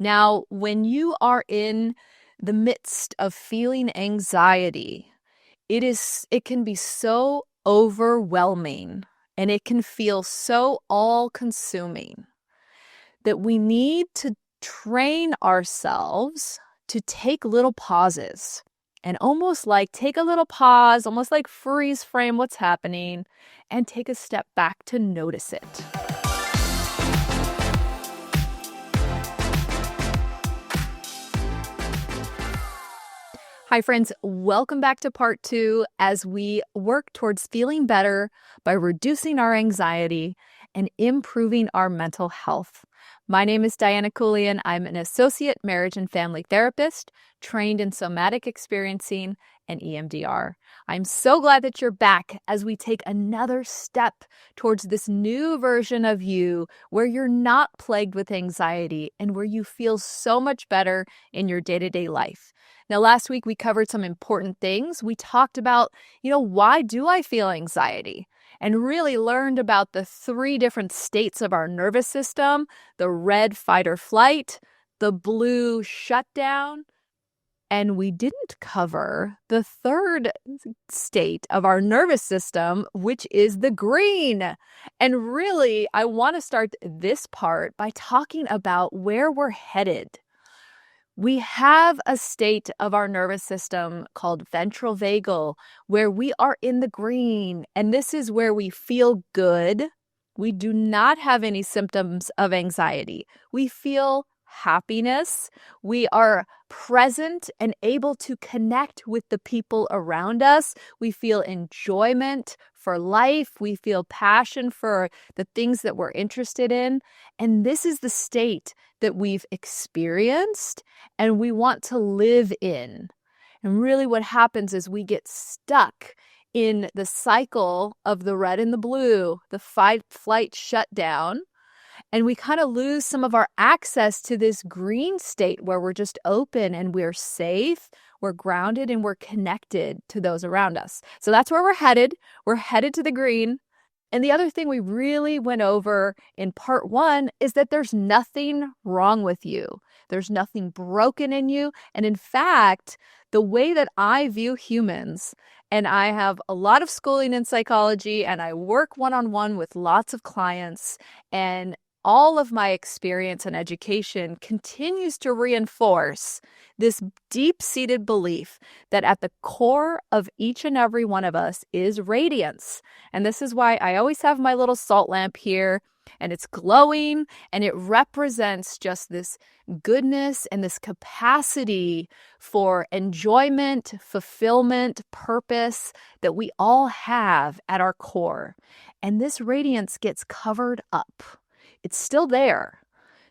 Now, when you are in the midst of feeling anxiety, it can be so overwhelming and it can feel so all-consuming that we need to train ourselves to take little pauses and almost like take a little pause, almost like freeze frame what's happening and take a step back to notice it. Hi, friends. Welcome back to part 2 as we work towards feeling better by reducing our anxiety and improving our mental health. My name is Keuilian. I'm an associate marriage and family therapist trained in somatic experiencing and EMDR. I'm so glad that you're back as we take another step towards this new version of you where you're not plagued with anxiety and where you feel so much better in your day-to-day life. Now, last week we covered some important things. We talked about, why do I feel anxiety? And really learned about the 3 different states of our nervous system, the red fight or flight, the blue shutdown, and we didn't cover the 3rd state of our nervous system, which is the green. And really, I want to start this part by talking about where we're headed. We have a state of our nervous system called ventral vagal where we are in the green, and this is where we feel good. We do not have any symptoms of anxiety. We feel happiness. We are present and able to connect with the people around us. We feel enjoyment for life. We feel passion for the things that we're interested in. And this is the state that we've experienced and we want to live in. And really what happens is we get stuck in the cycle of the red and the blue, the fight, flight, shutdown, and we kind of lose some of our access to this green state where we're just open and we're safe, we're grounded, and we're connected to those around us. So that's where we're headed. We're headed to the green. And the other thing we really went over in part 1 is that there's nothing wrong with you. There's nothing broken in you. And in fact, the way that I view humans, and I have a lot of schooling in psychology, and I work one-on-one with lots of clients, and all of my experience and education continues to reinforce this deep-seated belief that at the core of each and every one of us is radiance. And this is why I always have my little salt lamp here, and it's glowing, and it represents just this goodness and this capacity for enjoyment, fulfillment, purpose that we all have at our core. And this radiance gets covered up. It's still there.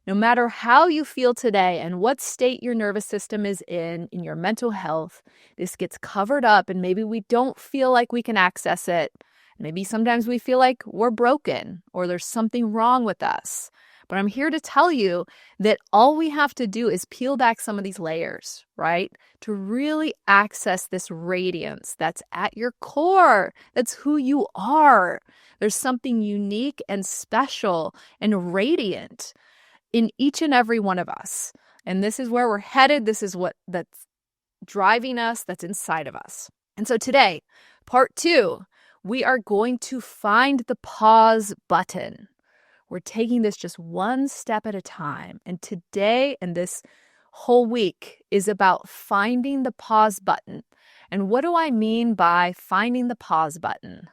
No matter how you feel today and what state your nervous system is in your mental health, this gets covered up and maybe we don't feel like we can access it. Maybe sometimes we feel like we're broken or there's something wrong with us. But I'm here to tell you that all we have to do is peel back some of these layers, right? To really access this radiance that's at your core. That's who you are. There's something unique and special and radiant in each and every one of us. And this is where we're headed. This is that's driving us, that's inside of us. And so today, part 2, we are going to find the pause button. We're taking this just one step at a time. And today and this whole week is about finding the pause button. And what do I mean by finding the pause button?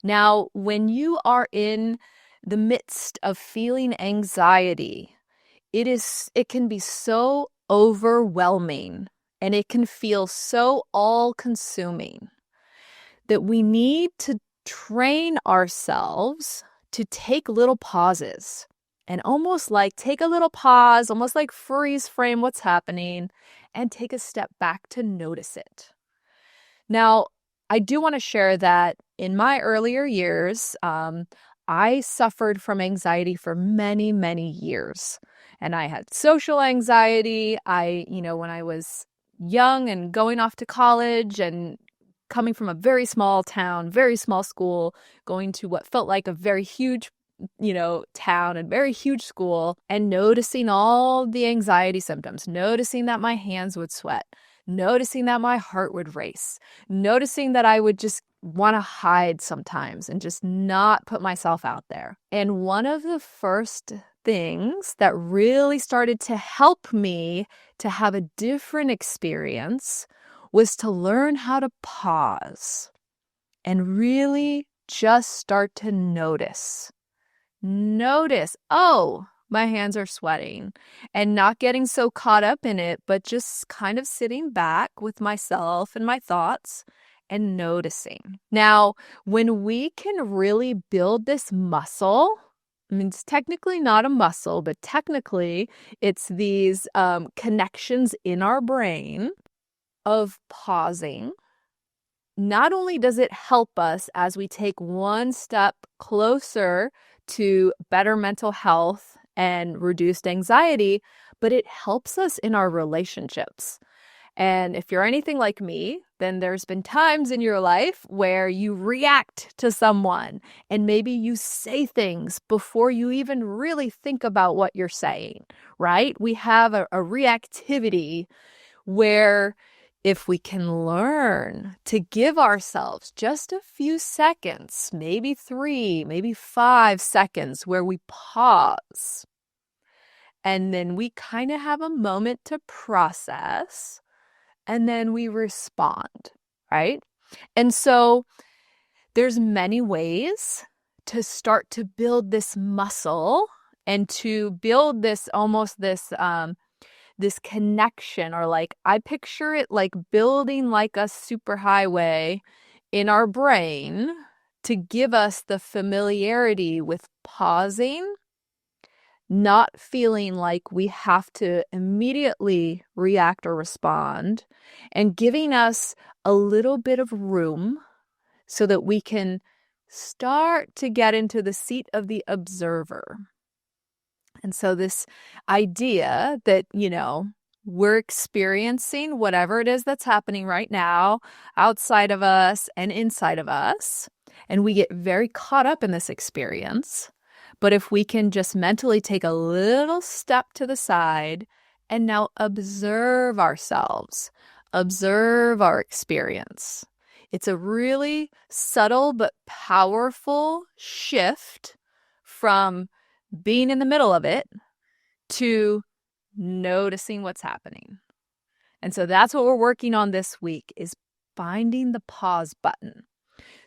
Now, when you are in the midst of feeling anxiety, it can be so overwhelming and it can feel so all-consuming that we need to train ourselves to take little pauses and almost like take a little pause, almost like freeze frame what's happening and take a step back to notice it. Now, I do want to share that in my earlier years, I suffered from anxiety for many, many years. And I had social anxiety. When I was young and going off to college and coming from a very small town, very small school, going to what felt like a very huge town and very huge school, and noticing all the anxiety symptoms, noticing that my hands would sweat, noticing that my heart would race, noticing that I would just want to hide sometimes and just not put myself out there. And one of the first things that really started to help me to have a different experience was to learn how to pause and really just start to notice. Notice, oh, my hands are sweating, and not getting so caught up in it, but just kind of sitting back with myself and my thoughts and noticing. Now, when we can really build this muscle, I mean, it's technically not a muscle, but technically it's these connections in our brain of pausing. Not only does it help us as we take one step closer to better mental health and reduced anxiety, but it helps us in our relationships. And if you're anything like me, then there's been times in your life where you react to someone and maybe you say things before you even really think about what you're saying, right? We have a reactivity where if we can learn to give ourselves just a few seconds, maybe 3, maybe 5 seconds, where we pause, and then we kind of have a moment to process, and then we respond, right? And so there's many ways to start to build this muscle and to build this this connection, or like I picture it like building like a superhighway in our brain to give us the familiarity with pausing, not feeling like we have to immediately react or respond, and giving us a little bit of room so that we can start to get into the seat of the observer. And so this idea that, we're experiencing whatever it is that's happening right now outside of us and inside of us, and we get very caught up in this experience. But if we can just mentally take a little step to the side and now observe ourselves, observe our experience, it's a really subtle but powerful shift from being in the middle of it to noticing what's happening. And so that's what we're working on this week, is finding the pause button.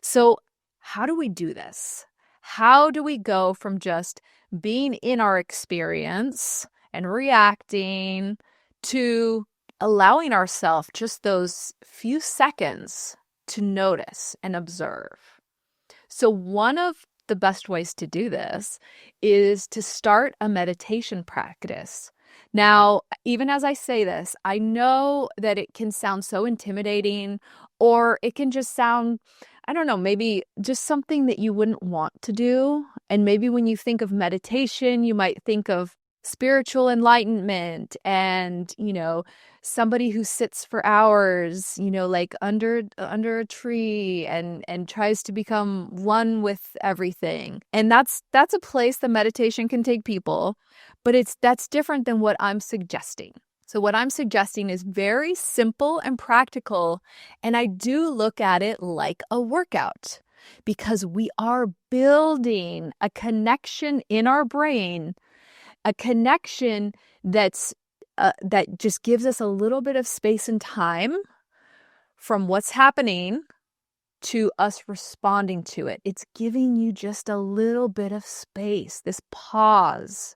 So how do we do this? How do we go from just being in our experience and reacting to allowing ourselves just those few seconds to notice and observe? So one of the best ways to do this is to start a meditation practice. Now, even as I say this, I know that it can sound so intimidating, or it can just sound, I don't know, maybe just something that you wouldn't want to do. And maybe when you think of meditation, you might think of spiritual enlightenment and, somebody who sits for hours, like under a tree and tries to become one with everything. And that's a place that meditation can take people, but that's different than what I'm suggesting. So what I'm suggesting is very simple and practical, and I do look at it like a workout, because we are building a connection in our brain, a connection that just gives us a little bit of space and time from what's happening to us responding to it. It's giving you just a little bit of space, this pause.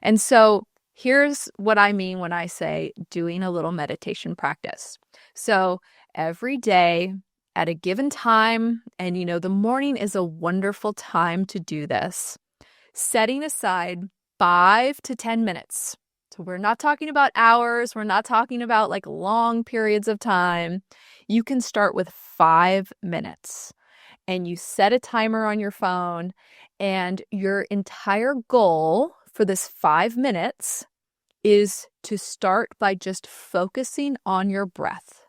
And so here's what I mean when I say doing a little meditation practice. So every day at a given time, and the morning is a wonderful time to do this, setting aside 5 to 10 minutes. So we're not talking about hours. We're not talking about like long periods of time. You can start with 5 minutes, and you set a timer on your phone, and your entire goal for this 5 minutes is to start by just focusing on your breath.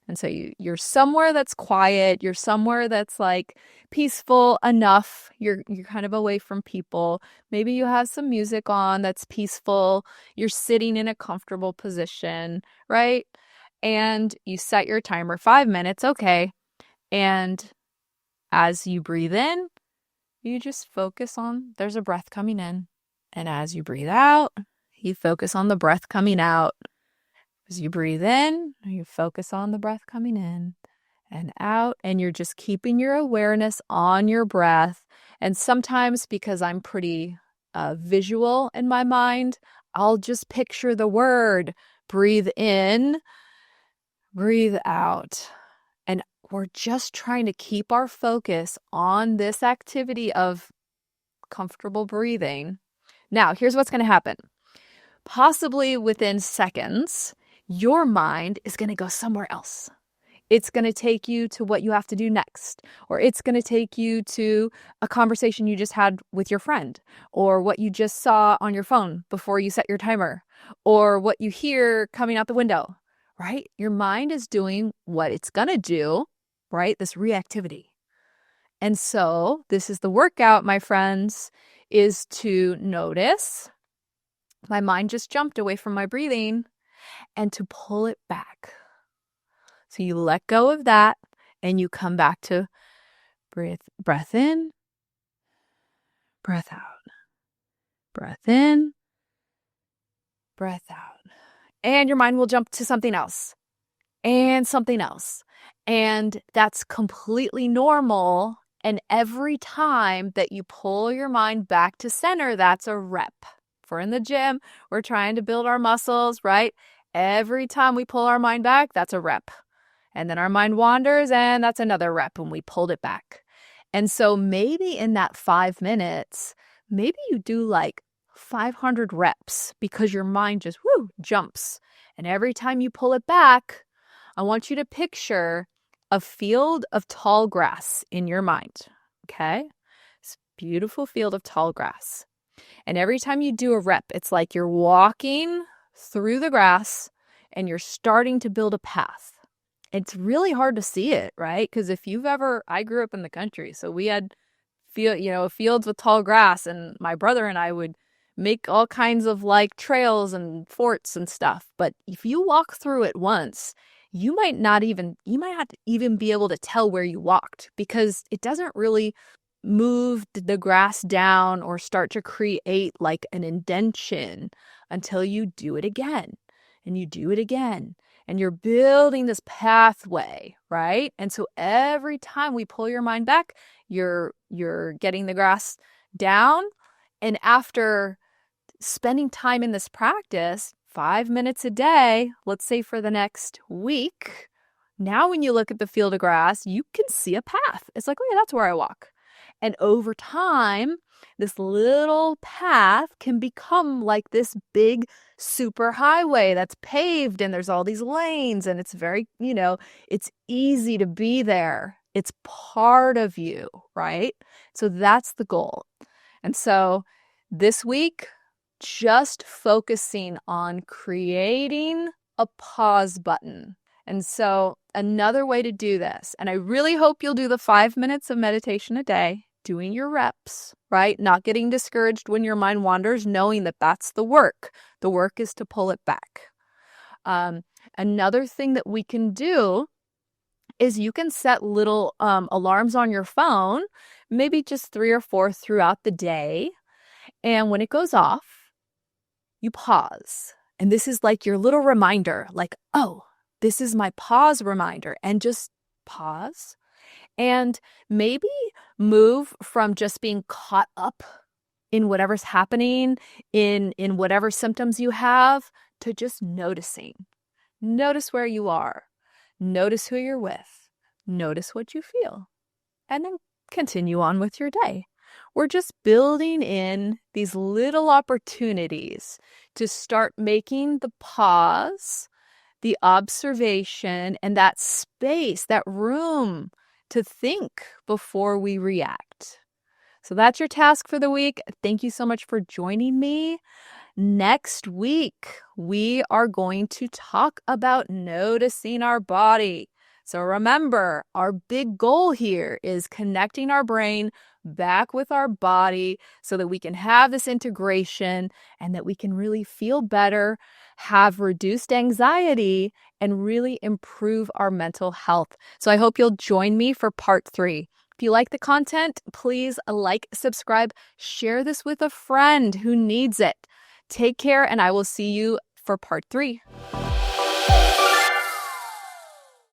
And so you're somewhere that's quiet, you're somewhere that's like peaceful enough. You're kind of away from people. Maybe you have some music on that's peaceful. You're sitting in a comfortable position, right? And you set your timer 5 minutes, okay. And as you breathe in, you just focus on there's a breath coming in. And as you breathe out, you focus on the breath coming out. As you breathe in, you focus on the breath coming in and out, and you're just keeping your awareness on your breath. And sometimes, because I'm pretty visual in my mind, I'll just picture the word. Breathe in, breathe out. And we're just trying to keep our focus on this activity of comfortable breathing. Now, here's what's going to happen. Possibly within seconds, your mind is going to go somewhere else. It's going to take you to what you have to do next, or it's going to take you to a conversation you just had with your friend, or what you just saw on your phone before you set your timer, or what you hear coming out the window, right? Your mind is doing what it's going to do, right? This reactivity. And so this is the workout, my friends, is to notice my mind just jumped away from my breathing and to pull it back. So you let go of that and you come back to breath in, breath out, breath in, breath out. And your mind will jump to something else and something else. And that's completely normal. And every time that you pull your mind back to center, that's a rep. If we're in the gym, we're trying to build our muscles, right? Every time we pull our mind back, that's a rep. And then our mind wanders, and that's another rep when we pulled it back. And so maybe in that 5 minutes, maybe you do like 500 reps because your mind just jumps. And every time you pull it back, I want you to picture a field of tall grass in your mind, okay? This beautiful field of tall grass. And every time you do a rep, it's like you're walking through the grass and you're starting to build a path. It's really hard to see it, right? Because I grew up in the country, so we had fields with tall grass, and my brother and I would make all kinds of like trails and forts and stuff. But if you walk through it once, you might not even be able to tell where you walked because it doesn't really move the grass down or start to create like an indentation until you do it again and you do it again. And you're building this pathway, right? And so every time we pull your mind back, you're getting the grass down. And after spending time in this practice, 5 minutes a day, let's say for the next week, now when you look at the field of grass, you can see a path. It's like, oh yeah, that's where I walk. And over time, this little path can become like this big super highway that's paved and there's all these lanes and it's very, it's easy to be there. It's part of you, right? So that's the goal. And so this week, just focusing on creating a pause button. And so another way to do this, and I really hope you'll do the 5 minutes of meditation a day, doing your reps, right? Not getting discouraged when your mind wanders, knowing that that's the work. The work is to pull it back. Another thing that we can do is you can set little alarms on your phone, maybe just 3 or 4 throughout the day. And when it goes off, you pause. And this is like your little reminder, like, oh, this is my pause reminder. And just pause. And maybe move from just being caught up in whatever's happening, in whatever symptoms you have, to just noticing. Notice where you are. Notice who you're with. Notice what you feel. And then continue on with your day. We're just building in these little opportunities to start making the pause, the observation, and that space, that room to think before we react. So that's your task for the week. Thank you so much for joining me. Next week, we are going to talk about noticing our body. So remember, our big goal here is connecting our brain back with our body so that we can have this integration and that we can really feel better, have reduced anxiety, and really improve our mental health. So I hope you'll join me for part 3. If you like the content, please like, subscribe, share this with a friend who needs it. Take care, and I will see you for part 3.